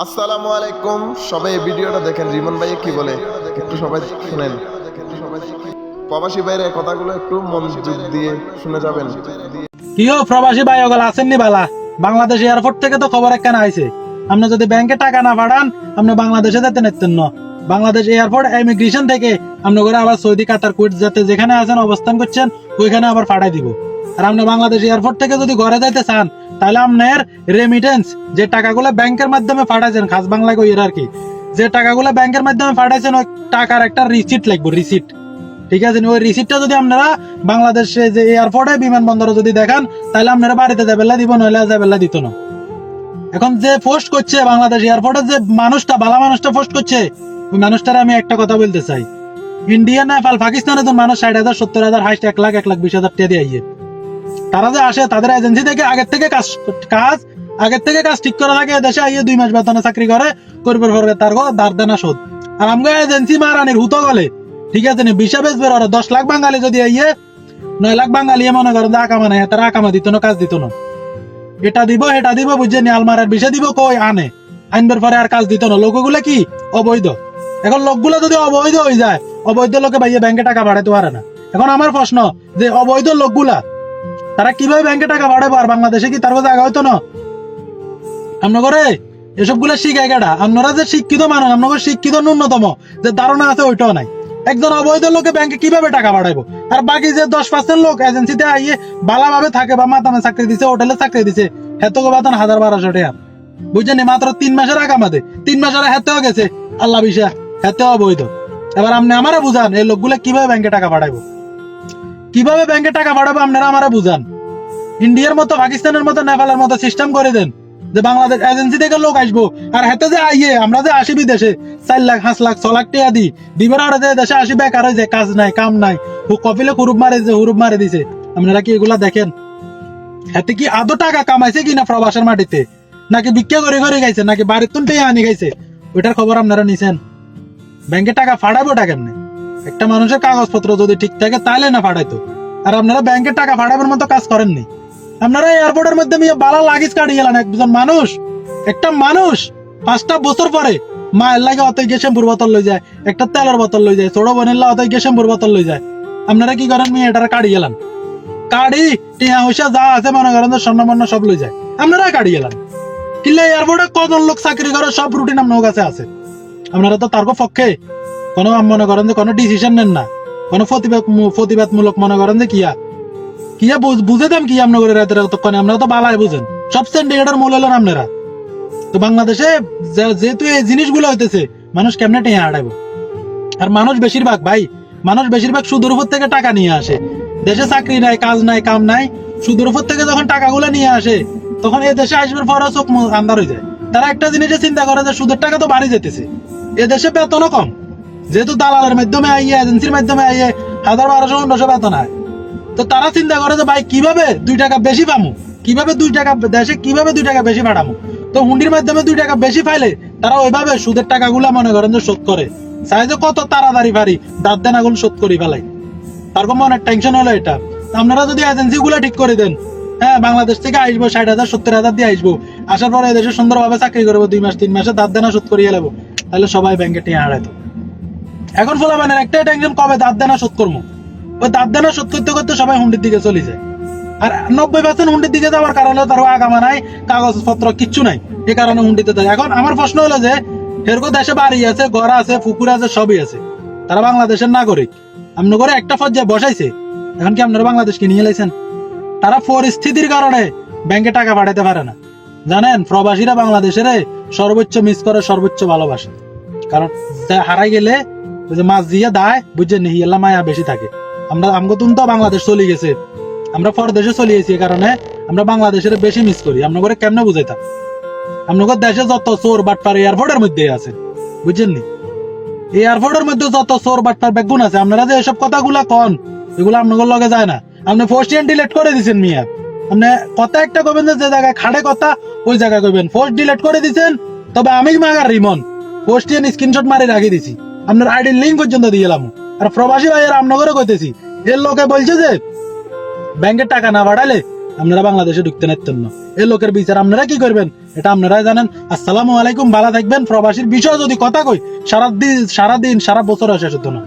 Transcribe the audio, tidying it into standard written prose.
আসসালামু আলাইকুম, সবাই এই ভিডিওটা দেখেন। রিমন ভাই কি বলে একটু সবাই শুনেন। প্রবাসী ভাইয়ের কথাগুলো একটু মনোযোগ দিয়ে শুনে যাবেন। কিও প্রবাসী ভাই ওগুলো আসেননি বালা? বাংলাদেশ এয়ারপোর্ট থেকে তো খবর একখানা আইছে, আপনি যদি ব্যাংকে টাকা না পাঠান আপনি বাংলাদেশে যেতে নিতেন না। বাংলাদেশ এয়ারপোর্ট ইমিগ্রেশন থেকে আপনি করে আবার সৌদি, কাতার, কুয়েত যাতে যেখানে আছেন অবস্থান করছেন ওইখানে আবার পাঠাই দিব। আর আপনি বাংলাদেশ এয়ারপোর্ট থেকে যদি ঘরে যাইতে চান তাহলে আপনার রেমিটেন্স যে টাকাগুলো ব্যাংকের মাধ্যমে পাঠাইছেন, খাস বাংলায় কই আর কি, যে টাকাগুলো ব্যাংকের মাধ্যমে পাঠাইছেন ওই টাকার একটা রিসিট লাগবে, রিসিট। ঠিক আছে, ওই রিসিপ্টটা যদি আপনারা বাংলাদেশে যে এয়ারপোর্টে বিমানবন্দরে যদি দেখান তাহলে আপনারা বাড়িতে যাবেলা দিব, নইলে যাবেলা দিত না। এখন যে পোস্ট করছে বাংলাদেশ এয়ারপোর্টে, যে মানুষটা ভালো মানুষটা পোস্ট করছে, ওই মানুষটার আমি একটা কথা বলতে চাই। ইন্ডিয়া, নেপাল, পাকিস্তানে তো মানুষ 60,000, 70,000, হাইস্ট 1 লাখ, 1,20,000 টাকা দিয়ে আইয়ে। তারা যে আসে তাদের এজেন্সি থেকে আগের থেকে কাজ ঠিক করে থাকে, দেশে আইয়ে 2 মাস বেতনে চাকরি করে করবে তার দার দেনা শোধ। আর আমগো এজেন্সি মারানির হুতো গলে, ঠিক আছে, বিশা বেশ বের 10 লাখ বাঙালি যদি আইয়ে 9 লাখ বাঙালি মনে করেন যে আকামা নাই, তারা আকামা দিত না, কাজ দিত না। এটা দিব বুঝছেন, আলমারের বিষয় দিব কই আনে, আইনবার পরে আর কাজ দিত না। লোকগুলা কি অবৈধ। এখন লোকগুলা যদি অবৈধ হয়ে যায়, অবৈধ লোকে ভাইয়া ব্যাংকে টাকা বাড়াইতে পারে না। এখন আমার প্রশ্ন যে অবৈধ লোকগুলা তারা কিভাবে ব্যাংকে টাকা বাড়াবো? আর বাংলাদেশে কি তার জায়গা হইতো না? আমরা করে এসব গুলা শিখাই কেডা? আপনারা যে শিক্ষিত মানুষ, আপনাদের শিক্ষিত ন্যূনতম যে ধারণা আছে ওইটাও নাই। একজন অবৈধ লোকে ব্যাংকে কিভাবে টাকা বাড়াইবো? আর বাকি যে 10% লোক এজেন্সিতে আইয়ে ভালোভাবে থাকে বা মাতামে চাকরি দিছে, হোটেলে চাকরি দিছে, হেতকে বেতন 1,000-1,200 টাকা, বুঝছেন? মাত্র 3 মাসের আগামাতে 3 মাসের হেতেও গেছে আল্লাহ বিষা, হেতেও অবৈধ। এবার আপনি আমারে বুঝান এই লোকগুলা কিভাবে ব্যাংকে টাকা বাড়াইবো, কিভাবে ব্যাংকে টাকা বাড়াবো? আপনারা আমারে বুঝান। ইন্ডিয়ার মতো, পাকিস্তানের মতো, নেপালের মতো সিস্টেম করে দেন যে বাংলাদেশ এজেন্সি থেকে লোক আসবো, আর হাতে যে আইয়ে আমরা যে আসি বিদেশে 4 লাখ, 5 লাখ, 6 লাখ টাকা দিই, দিবার আর দেশে আসি বেকার হয়ে যায়, কাজ নাই, কাম নাই, কপিলে হুরুপ মারে দিছে। আপনারা কি এগুলা দেখেন? হাতে কি আদৌ টাকা কামাইছে কিনা প্রবাসের মাটিতে, নাকি ভিক্ষা করে করে গাইছে, নাকি বাড়ির তুন টেয়া আনি গাইছে? ওইটার খবর আপনারা নিছেন? ব্যাংকে টাকা ফাড়াবোটা কেমনে? একটা মানুষের কাগজপত্র যদি ঠিক থাকে তাহলে না ফাড়াইতো। আর আপনারা ব্যাংকে টাকা ফাড়াবার মতো কাজ করেননি। আপনারা এয়ারপোর্টের মধ্যে বালা লাগিস কাটিয়ে গেলেন। একজন মানুষ, একটা মানুষ 5টা বছর পরে মায়ের লাগে অত গিয়ে শ্যাম্পুর বোতল লই যায়, একটা তেলের বোতল লই যায়, ছোট বোনের অত গিয়ে শ্যাম্পুর বোতল লই যায়। আপনারা কি করেন? এটার কাটি গেলেন, কাড়ি টিয়া পয়সা যা আছে মনে করেন স্বর্ণবর্ণ সব লই যায়, আপনারা কাটি গেলেন। কিনলে এয়ারপোর্টে কজন লোক চাকরি করে, সব রুটিন আপনার কাছে আছে। আপনারা তো তার পক্ষে কোনো মনে করেন যে কোনো ডিসিশন নেন না, কোনো প্রতিবাদমূলক মনে করেন যে কিয়া বুঝে দেন কি আপনার রাতের তখন? আপনারা তো বালায় বুঝেন, সব সিন্ডিকেটের মূল হলেন আপনারা। তো বাংলাদেশে যেহেতু এই জিনিসগুলো হইতেছে, মানুষ কেমনে টেয়া হারাইবো? আর মানুষ বেশিরভাগ সুদের উপর থেকে টাকা নিয়ে আসে। দেশে চাকরি নাই, কাজ নাই, কাম নাই, সুদের উপর থেকে যখন টাকাগুলো নিয়ে আসে তখন এই দেশে আসবার পরে চোখ আন্দার হয়ে যায়। তারা একটা জিনিসে চিন্তা করে যে সুদের টাকা তো বাড়ি যেতেছে, এ দেশে বেতনও কম, যেহেতু দালালের মাধ্যমে আইয়ে, এজেন্সির মাধ্যমে আইয়ে 1,000-1,200 বেতন হয়। তো তারা চিন্তা করে যে ভাই কিভাবে 2 টাকা বেশি পামু, কিভাবে 2 টাকা দেশে কিভাবে 2 টাকা বেশি পাঠামু। তো হুন্ডির মাধ্যমে 2 টাকা বেশি পাইলে তারা ওইভাবে সুদের টাকাগুলা মনে করেন যে শোধ করে, চাই যে কত তাড়াতাড়ি পারি দাঁত দেনাগুলো শোধ করি ফেলাই। তারপর মনে টেনশন হলো এটা। আপনারা যদি এজেন্সি গুলা ঠিক করে দেন, হ্যাঁ বাংলাদেশ থেকে আসবো 60,000, 70,000 দিয়ে আসবো, আসার পরে এদেশে সুন্দরভাবে চাকরি করবো, 2 মাস 3 মাসে দাঁত দেনা শোধ করিয়ে নেবো, তাহলে সবাই ব্যাংকে টিয়া হারাইতো। এখন ফলাবানের একটাই টেনশন, কবে দাঁত দেনা শোধ করবো। ওই দাঁত দেনা শোধ করতে করতে সবাই হুন্ডির দিকে চলে যায়। আর 90% হুন্ডির দিকে যাওয়ার কারণে তার আগামা নাই, কাগজপত্র কিচ্ছু নাই, এই কারণে হুন্ডিতে যায়। এখন আমার প্রশ্ন হলো যে এরকম দেশে বাড়ি আছে, ঘর আছে, পুকুর আছে, সবই আছে, তারা বাংলাদেশের নাগরিক, আপনি করে একটা পর্যায়ে বসাইছে, এখন কি আপনারা বাংলাদেশকে নিয়ে লাইছেন? তারা পরিস্থিতির কারণে ব্যাংকে টাকা পাঠাতে পারে না। জানেন, প্রবাসীরা বাংলাদেশের সর্বোচ্চ মিস করে, সর্বোচ্চ ভালোবাসে। কারণ হারাই গেলে ওই যে মাছ দিয়ে দায়, বুঝছেন নি, হিয়াল্লা মায়া বেশি থাকে। আমগো তো বাংলাদেশ চলে গেছে, আমরা পরদেশে চলে গেছি, এই কারণে আমরা বাংলাদেশের বেশি মিস করি। আপনার করে কেমনে বুঝাইতাম? আপনার দেশে যত চোর বাটপার এয়ারপোর্টের মধ্যে আছে, বুঝছেন নি, এয়ারপোর্টের মধ্যে যত চোর বাটপার বেগুন আছে। আপনারা যে এসব কথাগুলা কন, এগুলো আপনাদের লগে যায় না। আপনি পোস্টিয়ান ডিলিট করে দিচ্ছেন মিয়া, আপনি কথা একটা কবেন যে জায়গায় খাড়ে কথা ওই জায়গায় কইবেন, পোস্ট ডিলিট করে দিচ্ছেন। তবে আমি মাগার রিমন পোস্টিয়ান স্ক্রিনশট মারি রাখি দিছি, আপনার আইডির লিঙ্ক পর্যন্ত দিয়ে গেলাম। আর প্রবাসী ভাইয়ের আপনাদের কইতেছি, এর লোকে বলছে যে ব্যাংকের টাকা না বাড়ালে আপনারা বাংলাদেশে ঢুকতে নিতেন না। এই লোকের বিচার আপনারা কি করবেন এটা আপনারাই জানেন। আসসালামু আলাইকুম, ভালো থাকবেন। প্রবাসীর বিষয় যদি কথা কই সারাদিন সারা বছর শেষ হতো না।